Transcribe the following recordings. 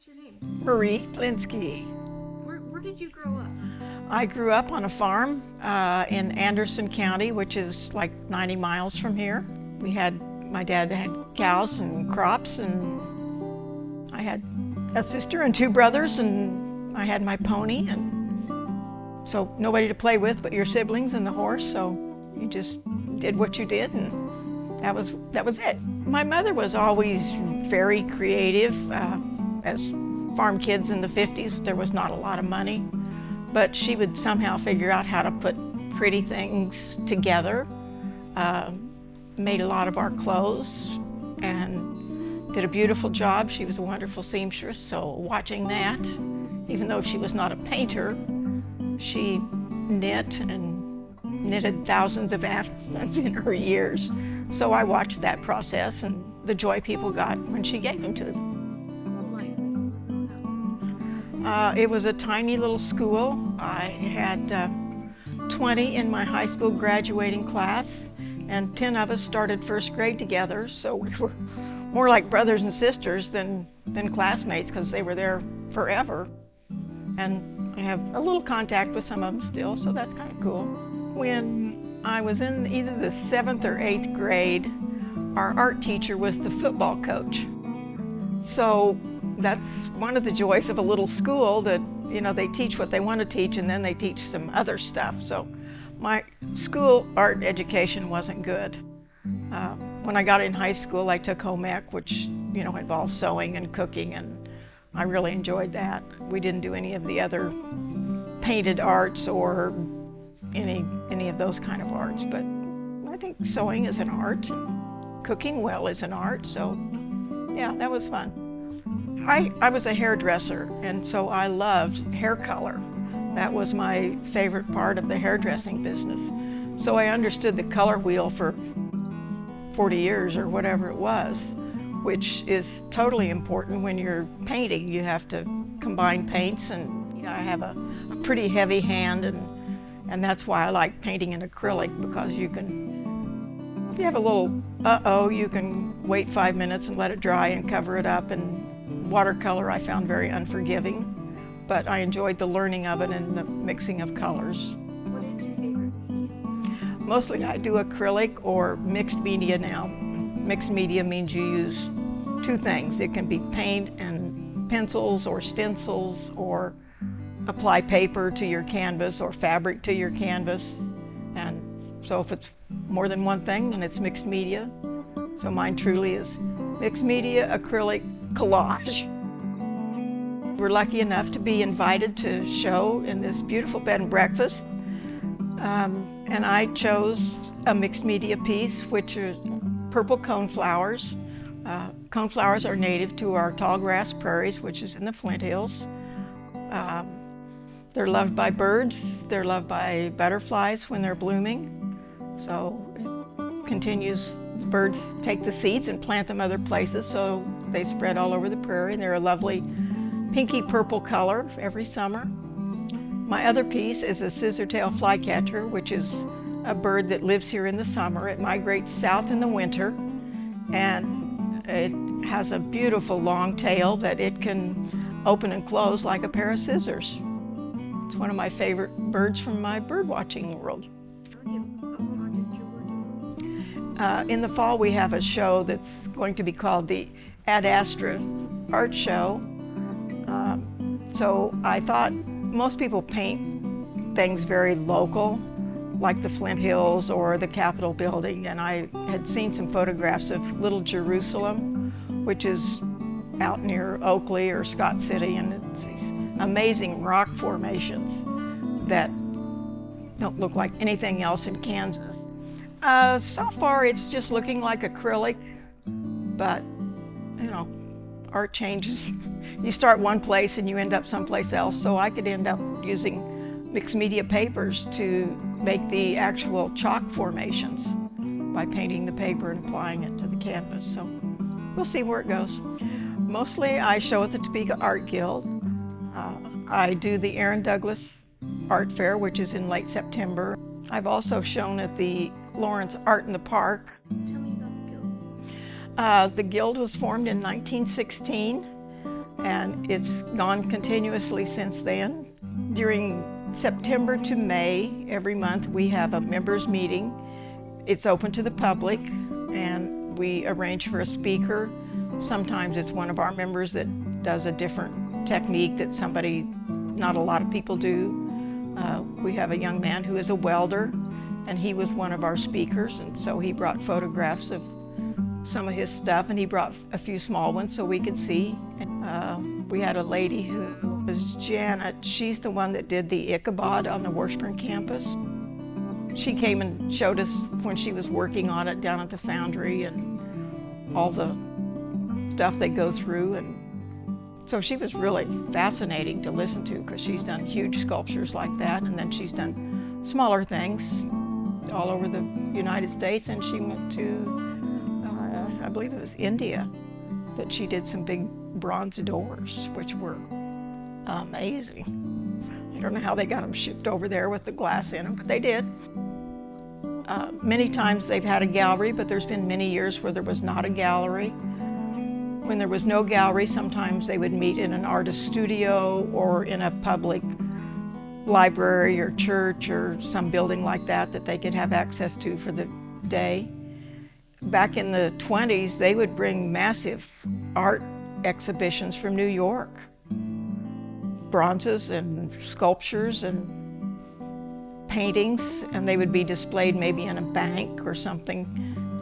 What's your name? Marie Plinsky. Where did you grow up? I grew up on a farm in Anderson County, which is like 90 miles from here. My dad had cows and crops, and I had a sister and two brothers, and I had my pony, and so nobody to play with but your siblings and the horse, so you just did what you did, and that was it. My mother was always very creative. As farm kids in the 50s, there was not a lot of money, but she would somehow figure out how to put pretty things together. Made a lot of our clothes and did a beautiful job. She was a wonderful seamstress, so watching that, even though she was not a painter, she knit and knitted thousands of accents in her years. So I watched that process and the joy people got when she gave them to them. It was a tiny little school. I had 20 in my high school graduating class, and 10 of us started first grade together, so we were more like brothers and sisters than classmates, because they were there forever. And I have a little contact with some of them still, so that's kind of cool. When I was in either the 7th or 8th grade, our art teacher was the football coach. So that's one of the joys of a little school, that they teach what they want to teach, and then they teach some other stuff. So my school art education wasn't good. When I got in high school, I took home ec, which involved sewing and cooking, and I really enjoyed that. We didn't do any of the other painted arts or any of those kind of arts, but I think sewing is an art, and cooking well is an art, so yeah, that was fun. I was a hairdresser, and so I loved hair color. That was my favorite part of the hairdressing business. So I understood the color wheel for 40 years or whatever it was, which is totally important when you're painting. You have to combine paints, and I have a pretty heavy hand, and that's why I like painting in acrylic, because if you have a little you can wait 5 minutes and let it dry and cover it up. And watercolor I found very unforgiving, but I enjoyed the learning of it and the mixing of colors. What is your favorite medium? Mostly I do acrylic or mixed media now. Mixed media means you use two things. It can be paint and pencils or stencils, or apply paper to your canvas or fabric to your canvas. And so if it's more than one thing, then it's mixed media. So mine truly is mixed media, acrylic, collage. We're lucky enough to be invited to show in this beautiful bed and breakfast, and I chose a mixed media piece, which is purple coneflowers. Coneflowers are native to our tall grass prairies, which is in the Flint Hills. They're loved by birds, they're loved by butterflies when they're blooming, so it continues. The birds take the seeds and plant them other places, so they spread all over the prairie, and they're a lovely pinky purple color every summer. My other piece is a scissortail flycatcher, which is a bird that lives here in the summer. It migrates south in the winter, and it has a beautiful long tail that it can open and close like a pair of scissors. It's one of my favorite birds from my bird watching world. In the fall, we have a show that's going to be called the Ad Astra Art Show. So I thought most people paint things very local, like the Flint Hills or the Capitol building, and I had seen some photographs of Little Jerusalem, which is out near Oakley or Scott City, and it's these amazing rock formations that don't look like anything else in Kansas. So far it's just looking like acrylic, but art changes. You start one place and you end up someplace else, so I could end up using mixed media papers to make the actual chalk formations by painting the paper and applying it to the canvas. So we'll see where it goes. Mostly I show at the Topeka Art Guild. I do the Aaron Douglas Art Fair, which is in late September. I've also shown at the Lawrence Art in the Park. Tell me about the guild. The guild was formed in 1916. and it's gone continuously since then. During September to May, every month, we have a members meeting. It's open to the public, and we arrange for a speaker. Sometimes it's one of our members that does a different technique that not a lot of people do. We have a young man who is a welder, and he was one of our speakers, and so he brought photographs of some of his stuff, and he brought a few small ones so we could see. We had a lady who was Janet. She's the one that did the Ichabod on the Washburn campus. She came and showed us when she was working on it down at the foundry and all the stuff they go through, and so she was really fascinating to listen to because she's done huge sculptures like that, and then she's done smaller things all over the United States, and she went to, I believe it was India, that she did some big bronze doors, which were amazing. I don't know how they got them shipped over there with the glass in them, but they did. Many times they've had a gallery, but there's been many years where there was not a gallery. When there was no gallery, sometimes they would meet in an artist studio or in a public library or church or some building like that they could have access to for the day. Back in the 20s, they would bring massive art exhibitions from New York. Bronzes and sculptures and paintings, and they would be displayed maybe in a bank or something,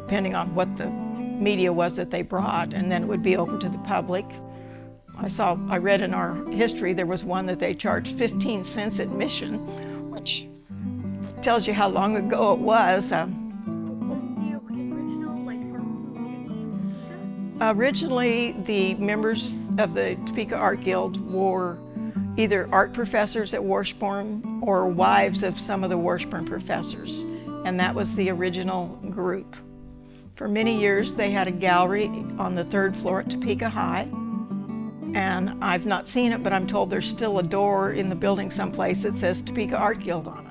depending on what the media was that they brought, and then it would be open to the public. I read in our history there was one that they charged 15 cents admission, which tells you how long ago it was. Originally, the members of the Topeka Art Guild were either art professors at Washburn or wives of some of the Washburn professors, and that was the original group. For many years, they had a gallery on the 3rd floor at Topeka High, and I've not seen it, but I'm told there's still a door in the building someplace that says Topeka Art Guild on it.